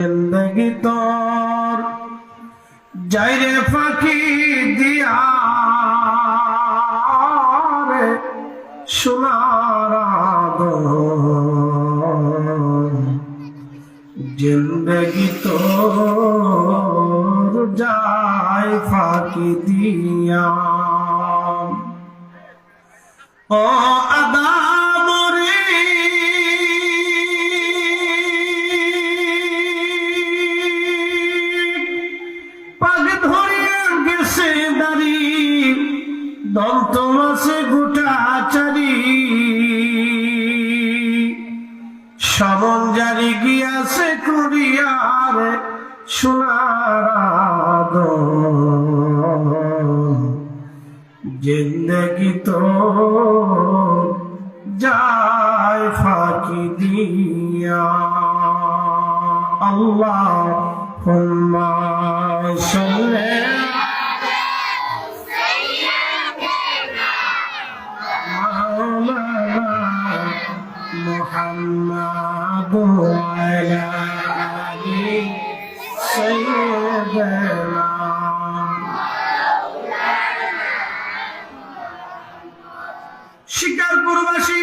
জিন্দগি তোর যাইরে ফাঁকি দিয়া রে সোনার আদর, জিন্দগি তোর যায় ফাঁকি দিয়া। ও আদা দন্ত মাসে গোটাচারি সমন জারি গিয়াছে কুরিয়ার সোনার আদর, জিন্দগি তো যায় ফাঁকি দিয়া। আল্লাহুম্মা সাল্লি محمد وعلى آل سيدنا। শিকারপুরবাসী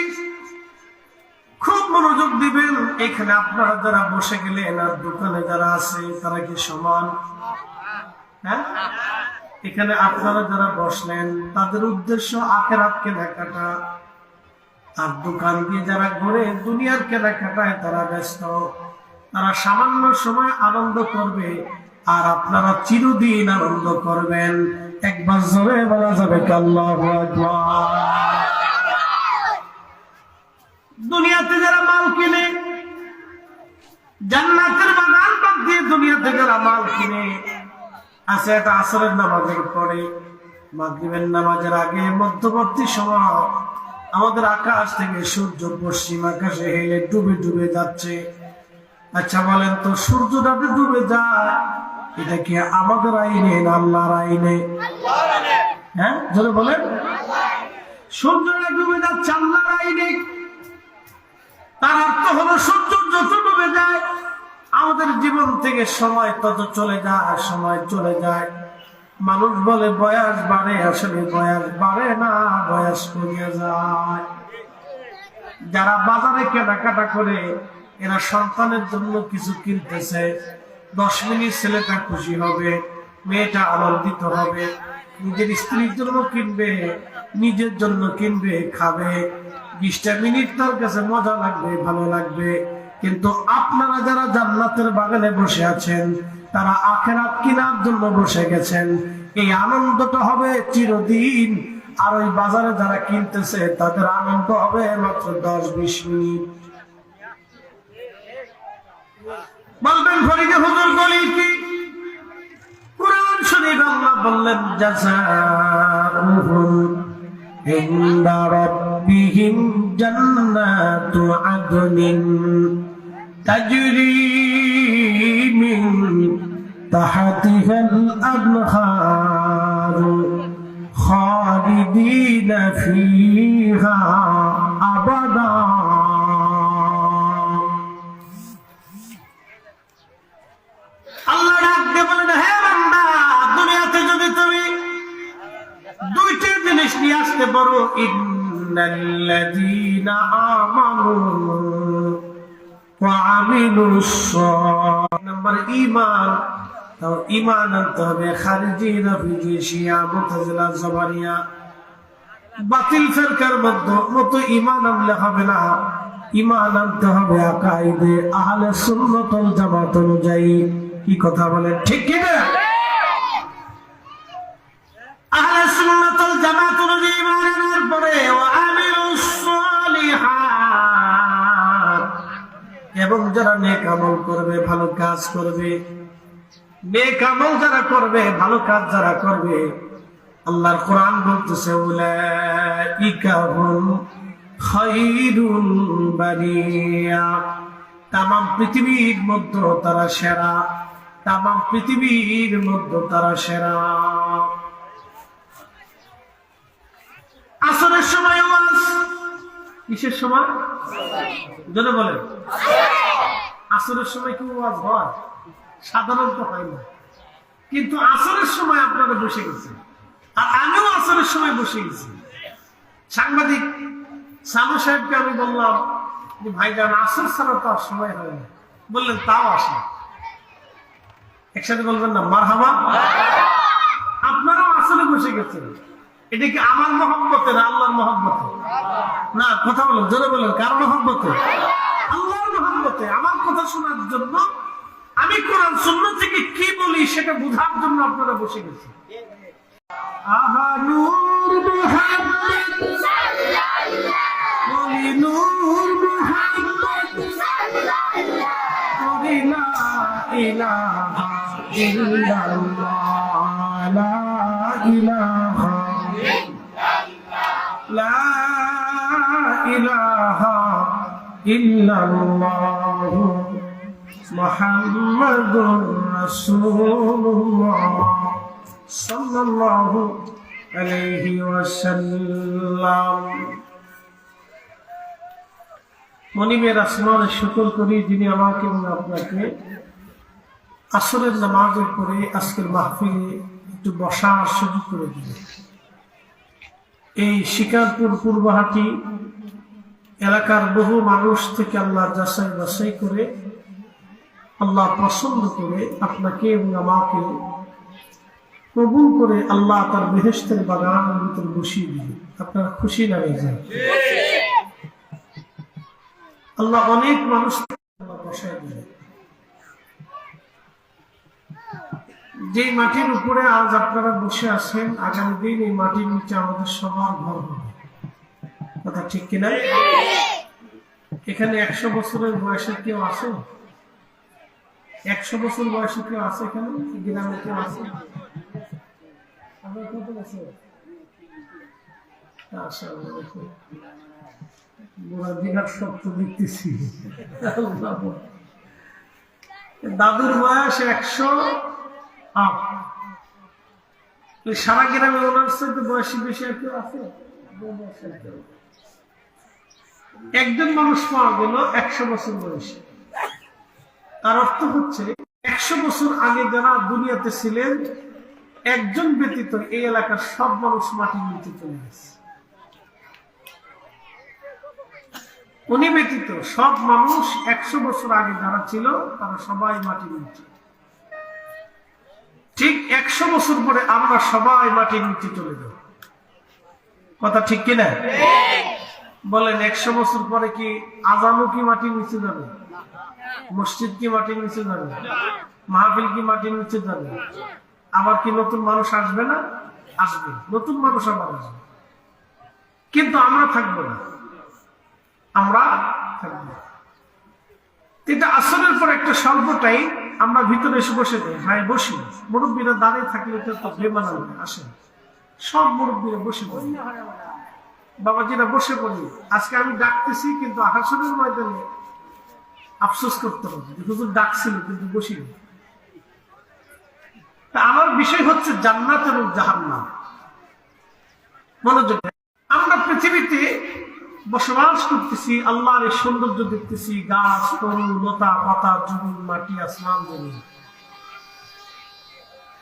খুব মনোযোগ দিবেন। এখানে আপনারা যারা বসে গেলেন আর দোকানে যারা আছে তারা কি সমান? হ্যাঁ, এখানে আপনারা যারা বসলেন তাদের উদ্দেশ্য আখিরাত কেনাকাটা, আর দোকান দিয়ে যারা ঘুরে দুনিয়ার কেনাকাটায় তারা ব্যস্ত। তারা সামান্য সময় আনন্দ করবে আর আপনারা চিরদিন আনন্দ করবেন। একবার জোরে বলা যাবে আল্লাহু আকবার। দুনিয়াতে যারা মাল কিনে, জান্নাতের বাগান বাদ দিয়ে দুনিয়াতে যারা মাল কিনে আছে, এটা আসরের নামাজের পরে মাগরিবের নামাজের আগে মধ্যবর্তী সময় আমাদের আকাশ থেকে সূর্য পশ্চিম আকাশে হেলে ডুবে ডুবে যাচ্ছে। আচ্ছা বলেন তো, সূর্য যাতে ডুবে যায় এটা কি আমাদের আইনে না আল্লাহর আইনে? হ্যাঁ, জোরে বলেন। সূর্যটা ডুবে যাচ্ছে আল্লাহর আইনে। তার অর্থ হলো সূর্য যত ডুবে যায় আমাদের জীবন থেকে সময় তত চলে যায়, সময় চলে যায়। মানুষ বলে বয়স বাড়ে, আসলে বয়স বাড়ে না, বয়স কমিয়ে যায়। যারা বাজারে কেনাকাটা করে এরা সন্তানের জন্য কিছু কিনতেছে, 10 মিনিট ছেলেটা খুশি হবে, মেয়েটা আনন্দিত হবে, নিজের স্ত্রীর জন্য কিনবে, নিজের জন্য কিনবে, খাবে, 20টা মিনিট তার কাছে মজা লাগবে, ভালো লাগবে। কিন্তু আপনারা যারা জান্নাতের বাগানে বসে আছেন তারা আখিরাত কেনার জন্য বসে গেছেন। এই আনন্দটা হবে চিরদিন। আর ওই বাজারে যারা কিনতেছে তাদের আনন্দ হবে মাত্র 10-20 মিনিট। বলবেন ফরিদে হুজুর বলি কি? কুরআন শরীফ আল্লাহ বললেন জাযাউহুম ইনদা রাব্বিহিম জান্নাতু আদনিন তাজরি মিন তাহতিহাল আনহার খালিদিনা ফিহা আবাদা। আল্লাহ ডাক দিয়ে বলেন, হে বান্দা, দুনিয়াতে যদি তুমি দুইটা জিনিস নিয়ে আসতে পারো, ইন্নাল্লাযীনা আমানু ওয়া আমিলুস সালিহাত, নাম্বার ঈমান। তাও ঈমান আনতে হবে খারিজি, নাফিজি, শিয়া, মুতাজিলা, জাবারিয়া, বাতিল ফিরকার মতো ঈমান আনলে হবে না। ঈমান আনতে হবে আকাইদে আহলে সুন্নাত ওয়াল জামাত অনুযায়ী। কি কথা বলেন, ঠিক কি না? আহলে সুন্নাত ওয়াল জামাত অনুযায়ী ঈমান আনার পরে ওয়া আমিলুস সালিহাত, এবং যারা নেক আমল করবে, ভালো কাজ করবে, নেক আমল যারা করবে, ভালো কাজ যারা করবে, আল্লাহর কোরআন বলতেছে উলাইকা হুম খায়রুল বারিয়া, তামাম পৃথিবীর মধ্যে তারা সেরা, তামাম পৃথিবীর মধ্যে তারা সেরা। আসরের সময় ওয়াজ, কিসের সময়? জোরে বলেন। আসরের সময় কি ওয়াজ হয়? সাধারণত হয় না, কিন্তু আসরের সময় আপনারা বসে গেছেন, আর আমিও আসরের সময় বসে গেছি। সাংবাদিক সানু সাহেবকে আমি বললাম যে ভাইজান আসর ছাড়া তো আর সময় হয় না। বললেন তাও আসে। একসাথে বলবেন না মারহাবা? আপনারাও আসলে বসে গেছেন। এটা কি আমার মহব্বতে না আল্লাহর মহব্বতে? না, কথা বলেন, জোরে বলেন, কার মহব্বতে? আল্লাহর মহব্বতে। আমার কথা শোনার জন্য, আমি কোরআন সুন্নাহ থেকে কি বলি সেটা বোঝার জন্য আপনারা বসে গেছেন। আহা নূর মুহাম্মদ বলি নূর মুহাম্মদ বলি লা ইলাহা ইল্লাল্লাহ লা ইলাহা লা ইলাহা ইল্লাল্লাহ মুহাম্মাদুর রাসূলুল্লাহ সাল্লাল্লাহু আলাইহি ওয়াসাল্লাম। মনিবের আসমানের শুকর করি যিনি আমাকে এবং আপনাকে আসরের নামাজের পরে আজকের মাহফিলে একটু বসার সুযোগ করে দিলেন। এই শিকারপুর পূর্বহাটি এলাকার বহু মানুষ থেকে আল্লাহ যাচাই বাছাই করে, আল্লাহ পছন্দ করে আপনাকে এবং আমাকে কবুল করে আল্লাহ তার বেহেশতের বাগানের ভিতরে বসিয়ে দিলেন। আপনার খুশি লাগে যায়? আল্লাহ অনেক মানুষ বসায় দিলেন। যে মাটির উপরে আজ আপনারা বসে আছেন, আগামী দিন এই মাটির নিচে আমাদের সবার ঘর হবে। কথা ঠিক কিনা? এখানে 100 বছরের বয়সের কেউ আছে? 100 বছর বয়সে কেউ আছে এখানে? গ্রামে কেউ আছে? দাদুর বয়স 100 আপ। সারা গ্রামে ওনার সাথে বয়সী বেশি আর কেউ আছে? একজন মানুষ পাওয়া গেল 100 বছর বয়সে। তার অর্থ হচ্ছে 100 বছর আগে যারা দুনিয়াতে ছিলেন, একজন ব্যতীত এই এলাকার সব মানুষ মাটির নিচে চলে গেছে। উনি ব্যতীত সব মানুষ 100 বছর আগে যারা ছিল তারা সবাই মাটির নিচে। ঠিক 100 বছর পরে আমরা সবাই মাটির নিচে চলে যাব। কথা ঠিক কিনা? বলেন 100 বছর পরে কি আজানও কি মাটির নিচে যাবে? মসজিদ কি মাটির নিচে যাবে? মাহফিল কি মাটির নিচে যাবে? আবার কি নতুন মানুষ আসবে না? আসবে, নতুন মানুষ আবার আসবে, কিন্তু আমরা থাকবো না। আমরা থাকবো। এটা আসরের পর একটা স্বল্প টাইম আমরা ভিতরে এসে বসে যাই। ভাই বসি, মুরব্বীরা দাঁড়িয়ে থাকলে তো বেমানান আসেন, সব মুরব্বীরা বসে পড়ি, বাবাজিরা বসে পড়ি। আজকে আমি ডাকতেছি কিন্তু আসরের ময়দানে আফসোস করতে হবে, হুজুর ডাকছিল কিন্তু বসিনি। আমার বিষয় হচ্ছে জান্নাত এবং জাহান্নাম। মনোযোগ। আমরা পৃথিবীতে বসবাস করতেছি, আল্লাহর এই সৌন্দর্য দেখতেছি, গাছ, তরু, লতা, পাতা, জমিন, মাটি, আসমান, জমিন।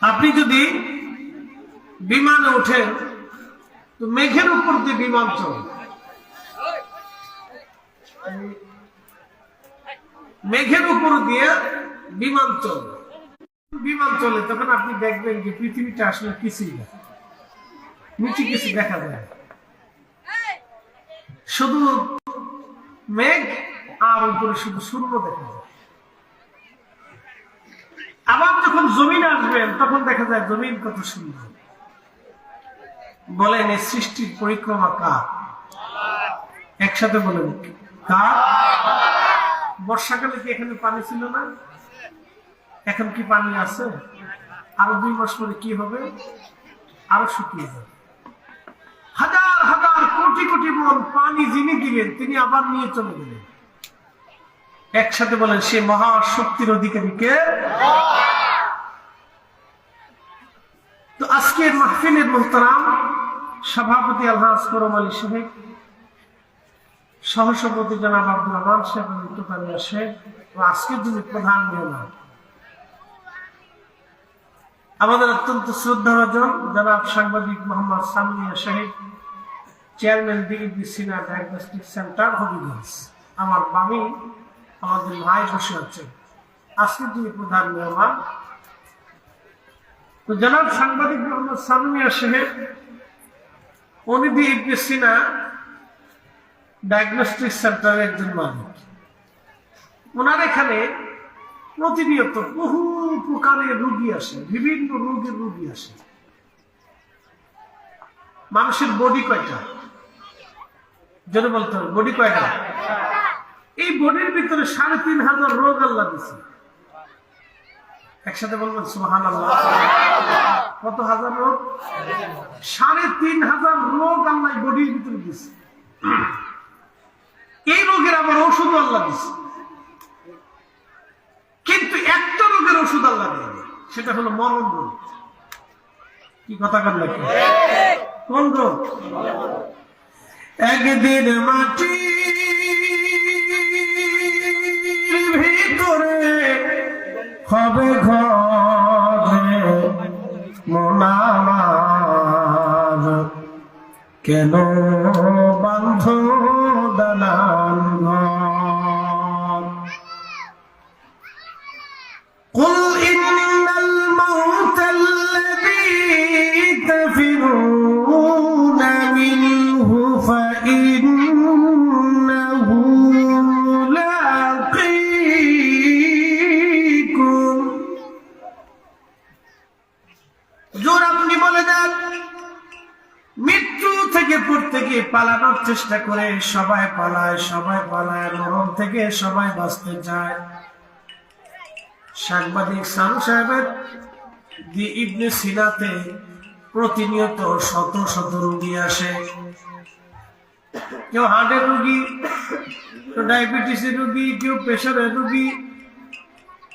আপনি যদি বিমানে ওঠেন তো মেঘের উপর দিয়ে বিমান চলে, মেঘের উপর দিয়ে বিমান চলে। বিমান চলে তখন আপনি দেখবেন যে পৃথিবীটা আসলে কিছুই না, নিচে কিছু দেখা যায়, শুধু মেঘ আর উপরে শুধু শূন্য দেখা যায়। আবার যখন জমিন আসবেন তখন দেখা যায় জমিন কত সুন্দর। বলেন এই সৃষ্টির পরিক্রমা কার? একসাথে বলেন কার? বর্ষাকালে কি এখানে পানি ছিল না? এখন কি পানি আছে? আরো 2 মাস পরে কি হবে? আরো শুকিয়ে যাবে। হাজার হাজার কোটি কোটি মন পানি যিনি দিলেন তিনি আবার নিয়ে চলে গেলেন। একসাথে বলেন সে মহাশক্তির অধিকারী কে? তো আজকের মাহফিলের মুহতারাম সভাপতি আলহাজ করম আলী সাহেব, সহসভাপতি জনাব আব্দুর রহমান সাহেব, মিত্রকালিয়া সাহেব, আজকের যিনি প্রধান মেহমান আমাদের অত্যন্ত শ্রদ্ধাভাজন জনাব সাংবাদিক মোহাম্মদ সামিয়া সাহেব, চেয়ারম্যান ডিগ্রি সিনা ডায়াগনস্টিক সেন্টার হবিগঞ্জ। আমার বামে আমাদের ভাই বসে আছেন। আজকে যিনি প্রধান মেহমান তো জনাব সাংবাদিক মোহাম্মদ সামিয়া সাহেব, উনি ডিগ্রি সিনা ডায়াগনস্টিক সেন্টারের একজন মালিক। ওনার এখানে প্রতিনিয়ত বহু প্রকারের রোগী আসে, বিভিন্ন রোগের রোগী আসে। মানুষের বডি কয়টা যদি বলতে হবে, বডি কয়টা? এই বডির ভিতরে ৩,৫০০ রোগ আল্লাহ দিচ্ছে। একসাথে বলবেন সুবহানাল্লাহ। কত হাজার রোগ? ৩,৫০০ রোগ আল্লাহ বডির ভিতরে দিচ্ছে। এই রোগের আবার ওষুধ আল্লাহ দিচ্ছে, কিন্তু একটা রোগের ওষুধ আল্লাহ দেয়নি, সেটা হলো মরণ রোগ। কি কথা কান লাগে? কোন রোগ? একদিন মাটি ভিতরে হবে ঘরে মোনামার, কেন বান্ধ দালান ঘর। قل إن الموت الذي تفرون منه فإنه ملاقيكم। জোর আপনি বলে দেন, মৃত্যু থেকে প্রত্যেকে পালানোর চেষ্টা করে, সবাই পালায়, মরণ থেকে সবাই বাঁচতে চায়। সাংবাদিক সানু সাহেবের দি ইবনে সিনাতে প্রতিনিয়ত শত শত রোগী আসে। কেউ হার্টের রোগী, কেউ ডায়াবেটিসের রোগী, কেউ প্রেশারের রোগী,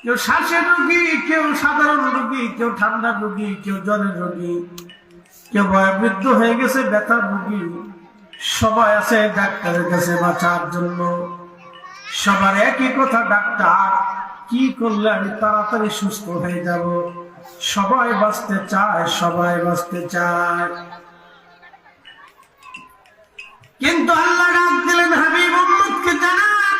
কেউ শ্বাসের রোগী, কেউ সাধারণ রোগী, কেউ ঠান্ডার রোগী, কেউ জ্বরের রোগী, কেউ বয়োবৃদ্ধ হয়ে গেছে ব্যথার রোগী। সবাই আছে ডাক্তারের কাছে বাঁচার জন্য। সবার একই কথা, ডাক্তার কি করলে আমি তাড়াতাড়ি সুস্থ হয়ে যাব। সবাই বাঁচতে চায়, কিন্তু আল্লাহ ডাক দিলেন, হাবিব উম্মতকে জানান,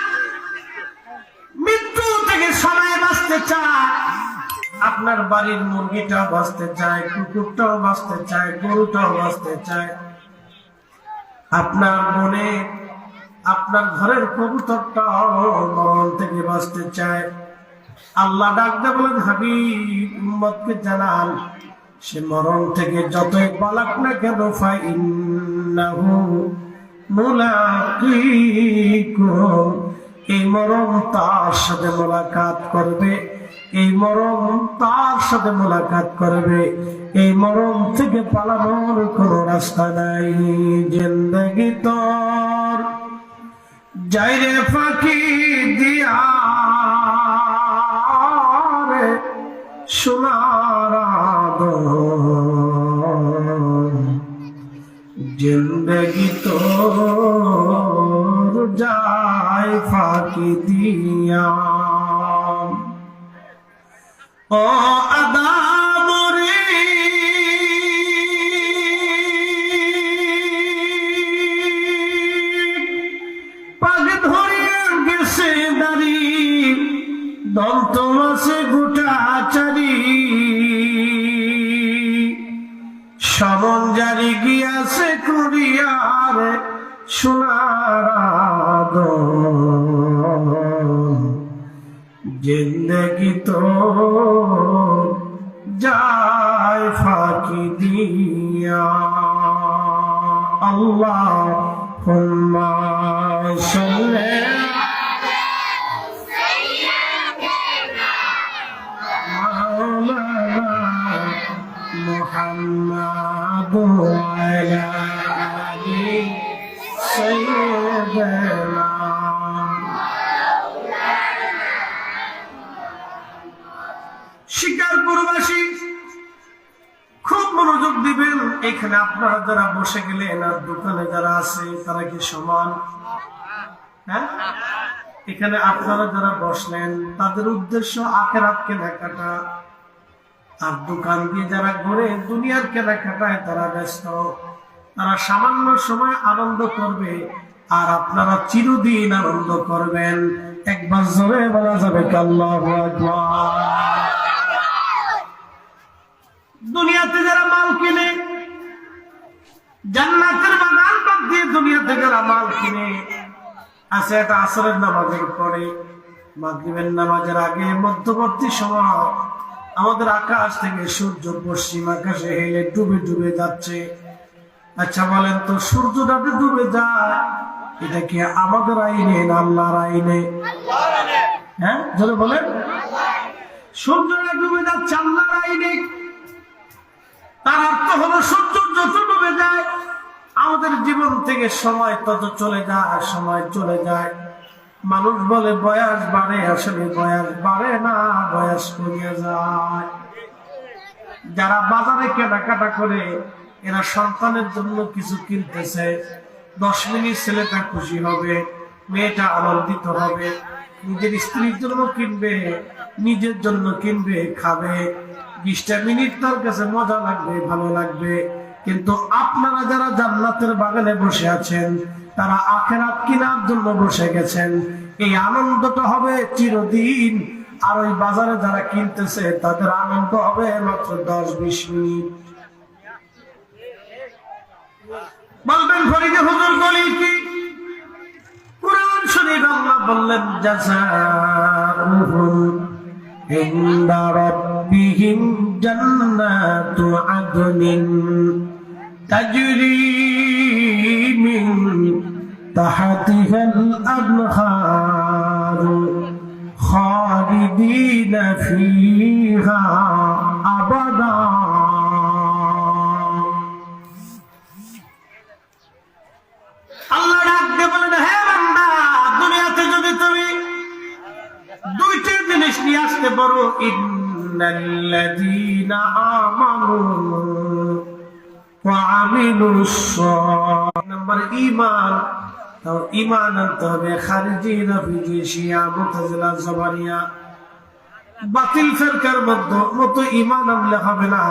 মৃত্যু থেকে সবাই বাঁচতে চায়। আপনার বাড়ির মুরগিটাও বাঁচতে চায়, কুকুরটাও বাঁচতে চায়, গরুটাও বাঁচতে চায়, আপনার মনে আপনার ঘরের কবুতরটাও মরণ থেকে বাঁচতে চায়। আল্লাহ ডাকতে বলেন, হাবিব উম্মতকে জানান, সে মরণ থেকে যতই পালাক না কেন, ফাইন্নাহু মুলাকিকুম, এই মরণ তার সাথে মোলাকাত করবে, এই মরণ তার সাথে মোলাকাত করবে। এই মরণ থেকে পালানোর কোনো রাস্তা নাই। জিন্দেগি তোর যাইরে ফাঁকি দিয়া সোনার আদর, জিন্দেগি তোর যায় ফাঁকি দিয়া। ও আদামরে পাগ ধরিয়া গেছে দাড়ি, দন্ত মাসে গোটা চারি, সমন জারি গিয়াছে কুরিয়ার সোনার আদর, জিন্দেগি তো যায় ফাঁকি দিয়া। আল্লাহুম্মা সাল্লি محمد وعلى آل سيدنا। শিকারপুরবাসী খুব মনোযোগ দিবেন। এখানে আপনারা যারা বসে গেলেন আর দোকানে যারা আছে তারা কি সমান? হ্যাঁ, এখানে আপনারা যারা বসলেন তাদের উদ্দেশ্য আখিরাত কেনাকাটা, আর দোকান দিয়ে যারা ঘুরে দুনিয়ার কেনাকাটায় তারা ব্যস্ত। তারা সামান্য সময় আনন্দ করবে আর আপনারা চিরদিন আনন্দ করবেন। একবার জোরে বলা যাবে আল্লাহু আকবার। দুনিয়াতে যারা মাল কিনে, জান্নাতের বাগান বাদ দিয়ে দুনিয়াতে যারা মাল কিনে, আছে এটা আসরের নামাজের পরে, মাগরিবের নামাজের আগে মধ্যবর্তী সময় আমাদের আকাশ থেকে সূর্য পশ্চিম আকাশে হেলে ডুবে ডুবে যাচ্ছে। আচ্ছা বলেন তো, সূর্য যাতে ডুবে যায় এটা কি আমাদের আইনে না আল্লাহর আইনে? হ্যাঁ যদি বলেন, সূর্যটা ডুবে যাচ্ছে আল্লাহর আইনে। তার অর্থ হলো সূর্য যত ডুবে যায় আমাদের জীবন থেকে সময় তত চলে যায়, সময় চলে যায়। মানুষ বলে বয়স বাড়ে, আসলে বয়স বাড়ে না, বয়স কমিয়ে যায়। যারা বাজারে কেনাকাটা করে এরা সন্তানের জন্য কিছু কিনতেছে, 10 মিনিট ছেলেটা খুশি হবে, মেয়েটা আনন্দিত হবে, নিজের স্ত্রীর জন্য কিনবে, নিজের জন্য কিনবে, খাবে, 20টা মিনিট তার কাছে মজা লাগবে, ভালো লাগবে। কিন্তু আপনারা যারা জান্নাতের বাগানে বসে আছেন তারা আখিরাত কেনার জন্য বসে গেছেন। এই আনন্দটা হবে চিরদিন। আর ওই বাজারে যারা কিনতেছে তাদের আনন্দ হবে মাত্র 10-20 মিনিট। বলবেন ফরিদে হুজুর বলি কি? কুরআন শরীফ আল্লাহ বললেন জাযাউহুম ইনদা রাব্বিহিম জান্নাতু আদনিন তাজরি মিন তাহতিহাল আনহার খালিদিনা ফিহা আবাদা। আল্লাহ ডাক দিয়ে বলেন, হে বান্দা, দুনিয়াতে যদি তুমি দুইটা জিনিস নিয়ে আসতে পারো, ইন্নাল্লাযীনা আমানু ওয়া আমিলুস সালিহাত, নাম্বার ঈমান। তাও ঈমান আনতে হবে খারিজি, নাফিজি, শিয়া, মুতাজিলা, জাবারিয়া, বাতিল ফিরকার মতো ঈমান আনলে হবে না।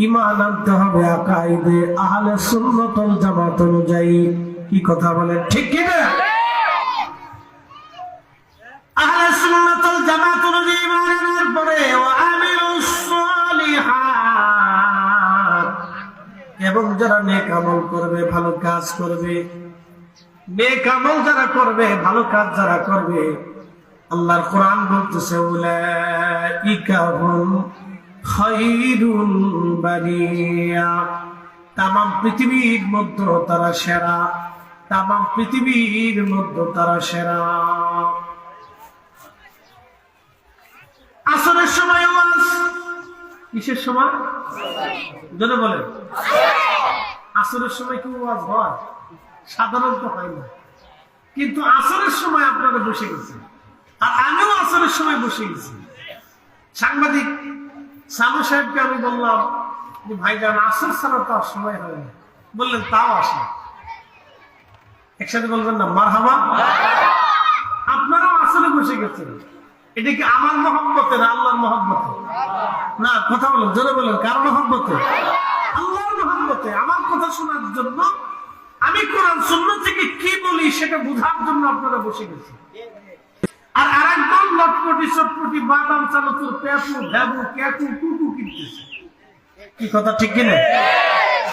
ঈমান আনতে হবে আকাইদে আহলে সুন্নাত ওয়াল জামাত অনুযায়ী। কি কথা বলেন, ঠিক কি না? আহলে সুন্নাত ওয়াল জামাত অনুযায়ী ঈমান আনার পরে ওয়া আমিলুস সালিহাত, এবং যারা নেক আমল করবে, ভালো কাজ করবে, নেক আমল যারা করবে, ভালো কাজ যারা করবে, আল্লাহর কোরআন বলতেছে উলাইকা হুম খায়রুল বারিয়া, তামাম পৃথিবীর মধ্যে তারা সেরা, তামাম পৃথিবীর মধ্যে তারা সেরা। আসরের সময় ওয়াজ, কিসের সময়? যদি বলেন আসরের সময় কি ওয়াজ হয়? সাধারণত হয় না, কিন্তু আসরের সময় আপনারা বসে গেছেন, আর আমিও আসরের সময় বসে গেছি। সাংবাদিক সানু সাহেবকে আমি বললাম যে ভাইজান আসর ছাড়া তো আর সময় হয় না। বললেন তাও আসে। একসাথে বলবেন না মারহাবা? আপনারাও আসরে বসে গেছেন। এটা কি আমার মহব্বতে না আল্লাহর মহব্বতে? না, কথা বলেন, জোরে বলেন, কার মহব্বতে? আল্লাহর মহব্বতে। আমার কথা শোনার জন্য, আমি কোরআন সুন্নাহ থেকে কি বলি সেটা বোঝার জন্য আপনারা বসে গেছেন। আর আরেকজন লটপটি চটপটি বাদাম চানাচুর পেঁপু ভ্যাবু ক্যাকু কুকু কিনতেছে। কি কথা ঠিক কিনা?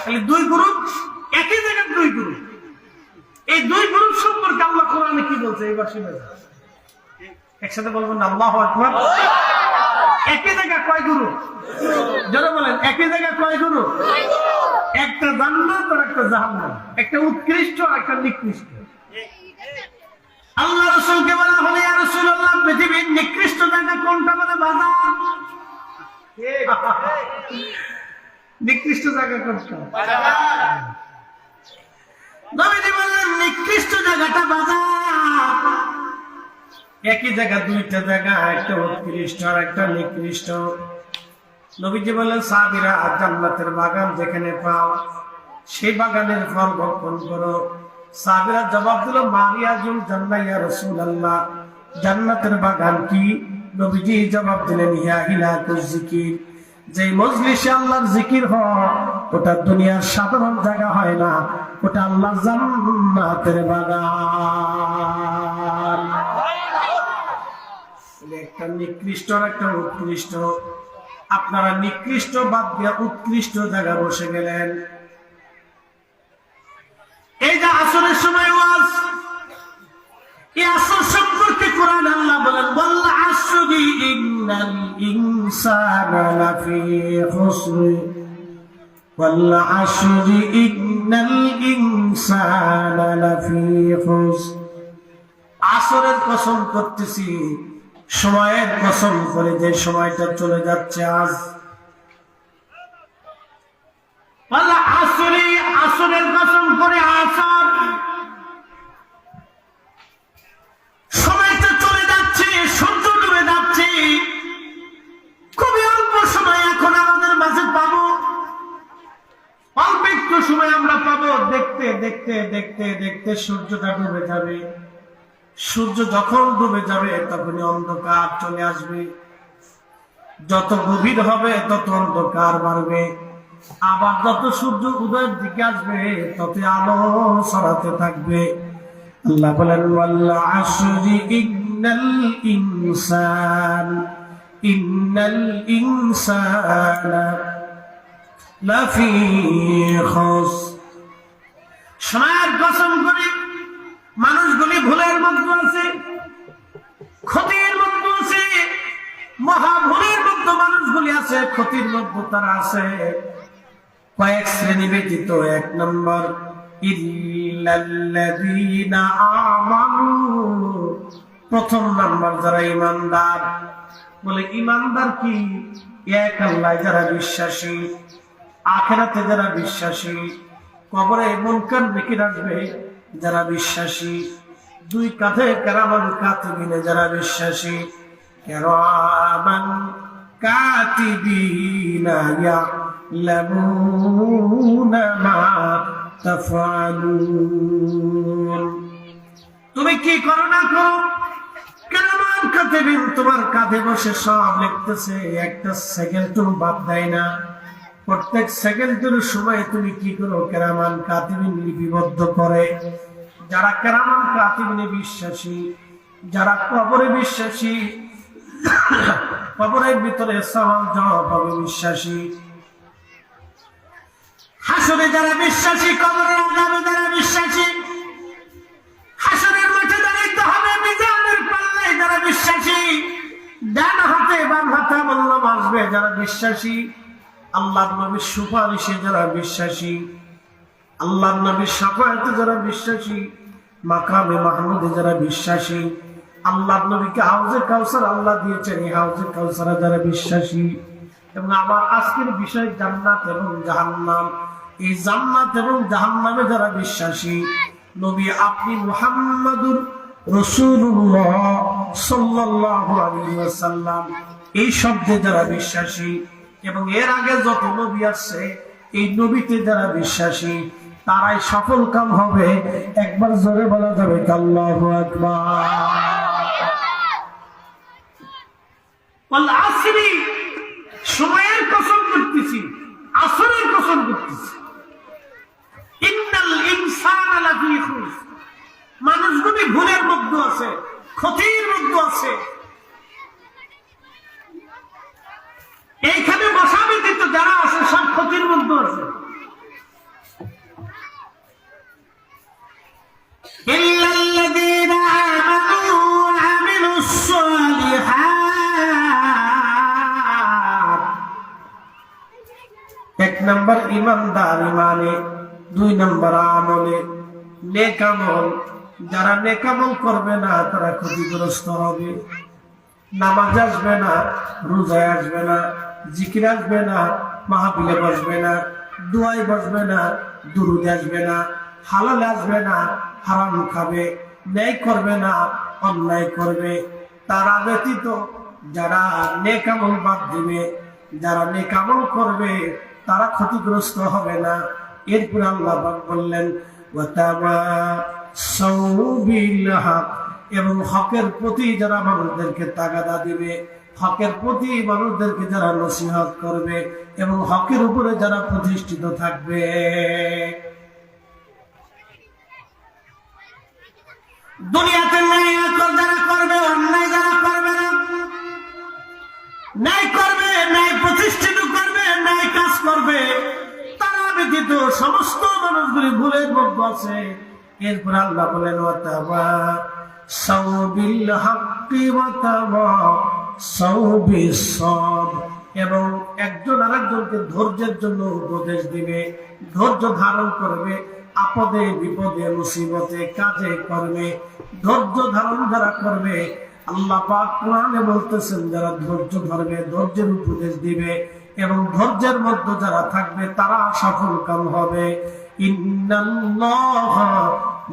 তাহলে দুই গ্রুপ, একই জায়গার দুই গ্রুপ। এই দুই গ্রুপ সম্পর্কে আল্লাহ কোরআনে কি বলছে এবার শুনে যান। একসাথে বলবেন আল্লাহু আকবার। একই জায়গা কয় গ্রুপ? যারা বলেন একই জায়গা কয় গ্রুপ? একটা জান্নাত আর একটা জাহান্নাম, একটা উৎকৃষ্ট আর একটা নিকৃষ্ট। আল্লাহ রাসূলকে বলা হলো, ইয়া রাসূলুল্লাহ, পৃথিবীর নিকৃষ্ট জায়গা কোনটা? বলে বাজার। নিকৃষ্ট জায়গা কোনটা? নবীজি বললেন নিকৃষ্ট জায়গাটা বাজার। একই জায়গা দুইটা জায়গা, একটা উৎকৃষ্ট আর একটা নিকৃষ্ট। নবীজি বললেন সাহাবীরা, জান্নাতের বাগান যেখানে পাও সেই বাগানের ফল ভক্ষণ করো। সাহাবীরা জবাব দিল মারিয়াজুল জান্নাহ ইয়া রাসূলুল্লাহ, জান্নাতের বাগান কি? নবীজি জবাব দিলেন, হিয়া হিলাকুজ জিকির। যে মজলিসে আল্লাহর জিকির হয় ওটা দুনিয়ার সাধারণ জায়গা হয় না, ওটা আল্লাহর জান্নাতের বাগান। একটা নিকৃষ্ট আর একটা উৎকৃষ্ট। আপনারা নিকৃষ্ট বাদ দিয়ে উৎকৃষ্ট জায়গায় বসে গেলেন। এই যে আসরের সময় ওয়াজ, এই আসর সম্পর্কে কোরআন আল্লাহ বলেন, ওয়াল আসরি ইন্নাল ইনসানা লাফি খুসর, ওয়াল আসরি ইন্নাল ইনসানা লাফি খুসর। আসরের কসম করতেছি, সময়ের কসম করে, যে সময়টা চলে যাচ্ছে আজ। ওয়াল আসরি, আসরের কসম করে, আসর সময়টা চলে যাচ্ছে, সূর্য ডুবে যাচ্ছে। খুবই অল্প সময় এখন আমাদের মাঝে পাবো, অল্প একটু সময় আমরা পাবো। দেখতে দেখতে দেখতে দেখতে সূর্যটা ডুবে যাবে। সূর্য যখন ডুবে যাবে তখনই অন্ধকার চলে আসবে। যত গভীর হবে তত অন্ধকার বাড়বে। আবার যত সূর্য উদয়ের দিকে আসবে তত আলো ছড়াতে থাকবে। আল্লাহ বলেন, ওয়াল আসরি ইন্নাল ইনসানা লাফি খুসর। সময়ের কসম করে, মানুষগুলি ভুলের মধ্যে আছে, ক্ষতির মধ্যে আছে, মহাভুলের মধ্যে মানুষগুলি আছে, ক্ষতির মধ্যে তারা আছে। কয়েক শ্রেণী ব্যতীত। এক নম্বর, ইল্লাল্লাযীনা আমানু, প্রথম নাম্বার যারা ঈমানদার। বলে ঈমানদার কি? এক আল্লাহ যারা বিশ্বাসী, আখিরাতে যারা বিশ্বাসী, কবরে মুনকার নেকির আসবে যারা বিশ্বাসী, দুই কাঁধে কেরামান কাতিবিনে যারা বিশ্বাসী, কেরামান কাতিবিনা ইয়ালামুনা মা তাফআলুন। তুমি কি করো না করো, কেরামান কাতিবিন তোমার কাঁধে বসে সব লিখতেছে, একটা সেকেন্ডও বাদ দেয় না। প্রত্যেক সেকেন্ডের সময় তুমি কি করো, কেরামান কাতিবিন লিপিবদ্ধ করে। যারা কেরামান কাতিবিনে বিশ্বাসী, যারা কবরে বিশ্বাসী, কবরের ভিতরে সওয়াল জবাব হবে বিশ্বাসী, হাসরে যারা বিশ্বাসী, কবরে আযাবে যারা বিশ্বাসী, হাসরের মাঠে দাঁড়াইতে হবে মিজানের পাল্লায় যারা বিশ্বাসী, ডান হাতে বাম হাতে আমল আসবে যারা বিশ্বাসী, আল্লাহর নবীর সুপারিশে যারা বিশ্বাসী, আল্লাহর নবীর শাফায়াতে যারা বিশ্বাসী, মাকামে মাহমুদে যারা বিশ্বাসী, আল্লাহর নবীকে হাউজে কাউসার আল্লাহ দিয়েছেন, এই হাউজে কাউসারে যারা বিশ্বাসী। এবং আমার আজকের বিষয় জান্নাত এবং জাহান্নাম। এই জান্নাত এবং জাহান্নামে যারা বিশ্বাসী, নবী আপনি মুহাম্মাদুর রাসূলুল্লাহ সাল্লাল্লাহু আলাইহি ওয়াসাল্লাম এই শব্দে যারা বিশ্বাসী, এবং এর আগে যত নবী আছে এই নবীতে যারা বিশ্বাসী, তারাই সফল কাম হবে। একবার জোরে বলা যাবে আল্লাহু আকবার। ওয়াল আসরি, সময়ের কসম করতেছি, আসরের কসম করতেছি। ইন্নাল ইনসানা লাফি খুসর, মানুষগুলি ভুলের মধ্যে আছে, ক্ষতির মধ্যে আছে। এইখানে বসা ব্যতীত যারা আছে সব ক্ষতির মধ্যে আছে। ইল্লাল্লাযীনা আমানু ওয়া আমিলুস সালিহাত। এক নম্বর ঈমানদার ঈমানে, দুই নম্বর আমলে, নেক আমল। যারা নেক আমল করবে না তারা ক্ষতিগ্রস্ত হবে। নামাজ আসবে না, রোজায় আসবে না, জিকির আসবে না, মাহফিলে বসবে না, দুয়ায় বসবে না, দুরুদে আসবে না, হালালে আসবে না, হারাম খাবে, ন্যায় করবে না, অন্যায় করবে। তারা ব্যতীত যারা নেক আমল বাদ দিবে, যারা নেক আমল করবে তারা ক্ষতিগ্রস্ত হবে না। এরপর আল্লাহ পাক বললেন, ওয়াতাওয়াসাউ বিল হক এবং হকের প্রতি যারা মানুষদেরকে তাগাদা দিবে, হকের প্রতি মানুষদেরকে যারা নসিহত করবে এবং হকের উপরে যারা প্রতিষ্ঠিত থাকবে। দুনিয়াতে ন্যায় যারা করবে, অন্যায় যারা করবে না, ন্যায় করবে, ন্যায় প্রতিষ্ঠিত করবে, ন্যায় কাজ করবে, তারা ব্যতীত সমস্ত মানুষগুলি ভুলের মধ্যে আছে। এরপর আল্লাহ বলেন ওয়াতাওয়াসাউ বিল হাক্কি ওয়াতাওয়াসাউ বিস সাবর, এবং একজন আরেকজনকে ধৈর্যের জন্য উপদেশ দিবে, ধৈর্য ধারণ করবে, আপদে বিপদে মুসিবতে কাজে করবে। ধৈর্য ধারণ যারা করবে, আল্লাহ পাক কোরআনে বলতেছেন যারা ধৈর্য ধরবে, ধৈর্যের উপদেশ দিবে এবং ধৈর্যের মধ্যে যারা থাকবে তারা সফল কাম হবে। ইন্নাল্লাহা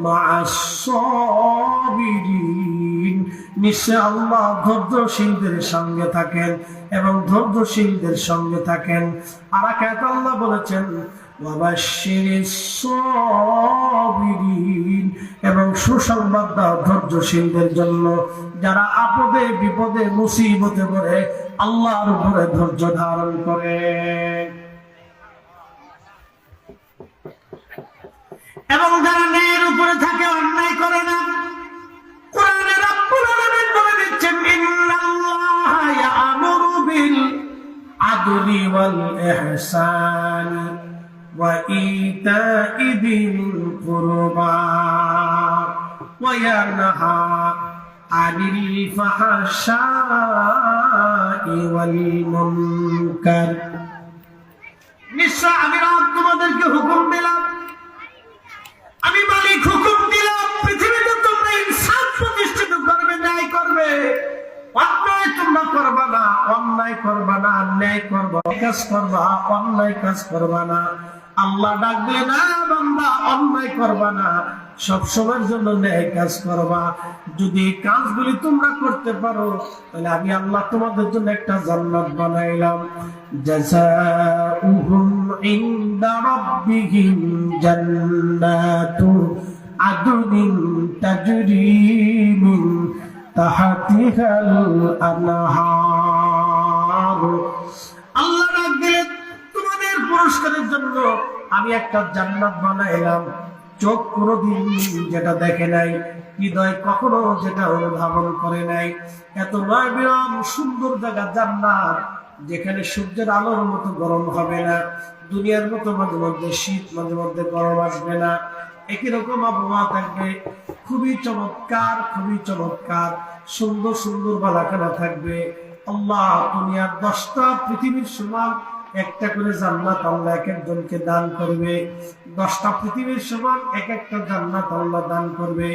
মা'আস সাবিরিন, নিশ্চয় আল্লাহ ধৈর্যশীলদের সঙ্গে থাকেন এবং ধৈর্যশীলদের সঙ্গে থাকেন। আর আয়াতে আল্লাহ বলেছেন ওয়াবাশশিরিস সাবিরিন, এবং সুসংবাদ দাও ধৈর্যশীলদের জন্য যারা আপদে বিপদে মুসিবতে পড়ে আল্লাহর উপরে ধৈর্য ধারণ করে এবং যারা ন্যায়ের উপরে থাকে, অন্যায় করে না। কোরআনে রব্বুল আলামিন বলে দিচ্ছেন ইন্নাল্লাহা ইয়া'মুরু বিল আদলি ওয়াল ইহসানি ওয়া ইতা'i যিল কুরবা ওয়া ইয়ানহা আনিল ফাহশাই ওয়াল মুনকার। নিশ্চয় আমি রব তোমাদেরকে হুকুম দিলাম, আমি মালিক হুকুম দিলাম, পৃথিবীতে তোমরা ইনসাফ প্রতিষ্ঠিত করবে, ন্যায় করবে, অন্যায় তোমরা করবা না, অন্যায় করবা না, ন্যায় করবা, কাজ করবা, অন্যায় কাজ করবা না। আল্লাহ ডাকবে না বান্দা অন্যায় করবা না, সব সময়ের জন্য ন্যায় কাজ করবা। যদি এই কাজগুলি তোমরা করতে পারো তাহলে আমি আল্লাহ তোমাদের জন্য একটা জান্নাত বানাইলাম। জাযাউহুম ইনদা রাব্বিহিম জান্নাতু আদনিন তাজরি মিন তাহতিহাল আনহার। আল্লাহ ডাকবে তোমাদের পুরস্কারের জন্য আমি একটা জান্নাত বানাইলাম, চোখ কোনোদিন যেটা দেখে নাই, হৃদয় কখনো যেটা অনুধাবন করে নাই। এত নয় বিরাম সুন্দর জায়গা জান্নাত, যেখানে সূর্যের আলোর মতো গরম হবে না, দুনিয়ার মতো মাঝে মধ্যে শীত, মাঝে মধ্যে গরম আসবে না, একই রকম আবহাওয়া থাকবে। খুবই চমৎকার, খুবই চমৎকার, সুন্দর সুন্দর বালাখানা থাকবে। আল্লাহ দুনিয়ার 10টা পৃথিবীর সমান একটা করে জান্নাত আল্লাহ এক একজনকে দান করবে। 10টা পৃথিবীর সমান এক একটা জান্নাত আল্লাহ দান করবে।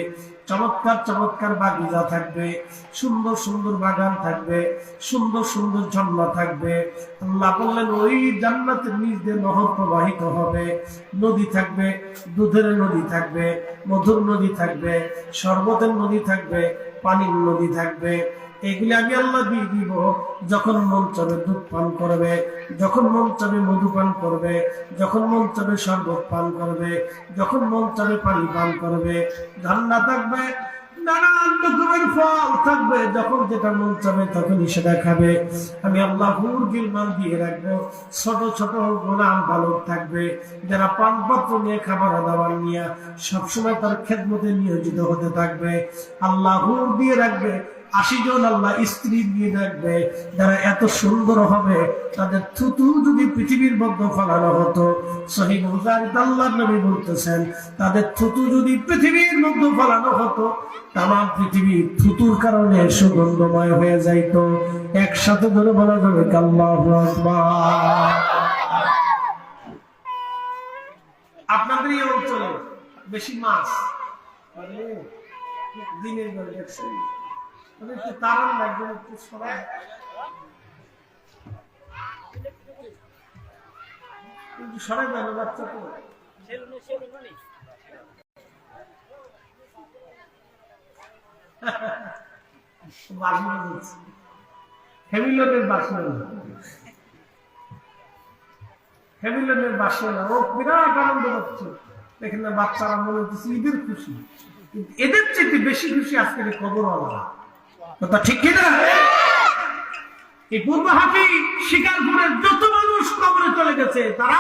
চমৎকার চমৎকার বাগিচা থাকবে, সুন্দর সুন্দর বাগান থাকবে, সুন্দর সুন্দর ঝর্ণা থাকবে। আল্লাহ বললেন ওই জান্নাতের নিচ দিয়ে নহর প্রবাহিত হবে, নদী থাকবে, দুধের নদী থাকবে, মধুর নদী থাকবে, শরবতের নদী থাকবে, পানির নদী থাকবে। এগুলি আমি আল্লাহ দিয়ে দিব। যখন মন চাবে দুধ পান করবে, যখন মন চাবে মধু পান করবে, যখন মন চাবে শরবত পান করবে, যখন মন চাবে পানি পান করবে। ঝর্ণা থাকবে, নানান রকমের ফল থাকবে, যখন যেটা মন চাবে তখনই সেটা খাবে। আমি আল্লাহ হুর গিলমান দিয়ে রাখবো। ছোট ছোট গোলাম বালক থাকবে, যারা পানপত্র নিয়ে খাবার দাবার নিয়ে সবসময় তার খেদমতে নিয়োজিত হতে থাকবে। আল্লাহ হুর দিয়ে রাখবে। 80 জন আল্লাহ স্ত্রী দিয়ে রাখবে, যারা এত সুন্দর হবে তাদের থুতু যদি পৃথিবীর মধ্যে ফলানো হতো, সহিহ বুখারীতে আল্লাহর নবী বলতেছেন তাদের থুতু যদি পৃথিবীর মধ্যে ফলানো হতো, তাম পৃথিবী থুতুর কারণে সুগন্ধময় হয়ে যাইত। একসাথে ধরে বলা যাবে আল্লাহু আকবার। আপনাদের এই অঞ্চলে বেশি মাছ দিনের বেলা দেখছেন, একটু তারান লাগবে, একটু সবাই কিন্তু সবাই ভালো বাচ্চা তো হ্যামিলনের বাসনা ও বিরাট আনন্দ পাচ্ছে। এখানে বাচ্চারা মনে হচ্ছে ঈদের খুশি। এদের চেয়ে বেশি খুশি আজকের কবরওয়ালা, কথা ঠিক কিনা? এই পূর্বহাটি শিকারপুরের যত মানুষ কবরে চলে গেছে তারা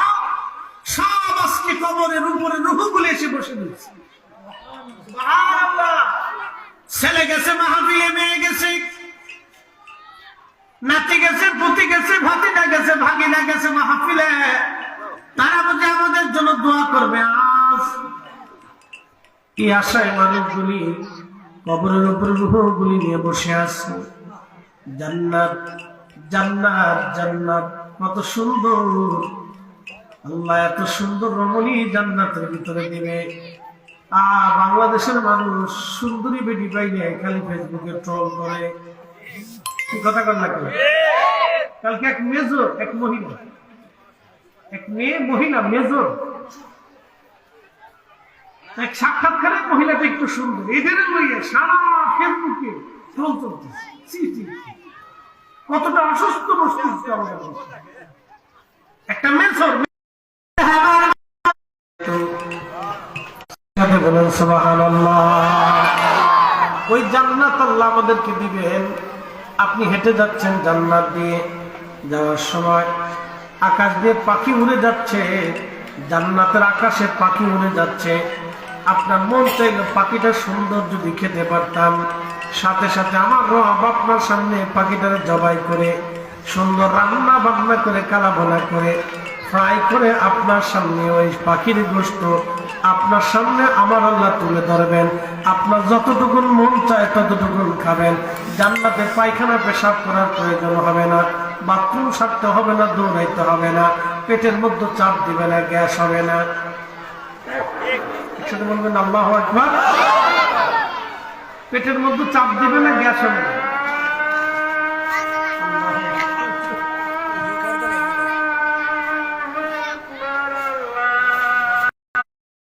সব আজকে কবরের উপরে রূহগুলো এসে বসে দিচ্ছে। ছেলে গেছে মাহফিলে, মেয়ে গেছে, নাতি গেছে, পুতি গেছে, ভাতিজা গেছে, ভাগিনা গেছে মাহফিলে, তারা বলছে আমাদের জন্য দোয়া করবে। আজ এই আশায় মানুষগুলি কবরের উপরে রূহগুলি নিয়ে বসে আছে। জান্নাত জান্নাত জান্নাত, কত সুন্দর! আল্লাহ এত সুন্দর রমণী জান্নাতের ভিতরে দিবে। বাংলাদেশের মানুষ সুন্দরী বেটি পাইলে খালি ফেসবুকে ট্রল করে। কি কথা কর লাগে? কালকে এক মেজর, এক মহিলা, এক মেয়ে মহিলা মেজর, এক সাক্ষাৎকারে মহিলাটা একটু সুন্দর, এদের লইয়া সারা ফেসবুকে ট্রল চলতেছে। কতটা অসুস্থ মস্তিষ্ক একটা মেজর। বলেন সুবহানাল্লাহ। ওই জান্নাত আল্লাহ আমাদেরকে দিবেন। আপনি হেঁটে যাচ্ছেন জান্নাত দিয়ে, যাওয়ার সময় আকাশ দিয়ে পাখি উড়ে যাচ্ছে, জান্নাতের আকাশে পাখি উড়ে যাচ্ছে। আপনার মন চাইল পাখিটা সুন্দর যদি খেতে পারতাম, সাথে সাথে আমার রব আপনার সামনে পাখিটারে জবাই করে সুন্দর রান্না বান্না করে কালা ভোনা করে ফ্রাই করে আপনার সামনে ওই পাখির গোশত আপনার সামনে আমার আল্লাহ তুলে ধরবেন। আপনার যতটুকু মন চায় ততটুকু খাবেন। জান্নাতে পায়খানা পেশাব করার প্রয়োজন হবে না, বাথরুম সারতে হবে না, দৌড়াইতে হবে না, পেটের মধ্যে চাপ দিবে না, গ্যাস হবে না। একসাথে বলবেন আল্লাহু আকবার। পেটের মধ্যে চাপ দিবে না, গ্যাস হবে না।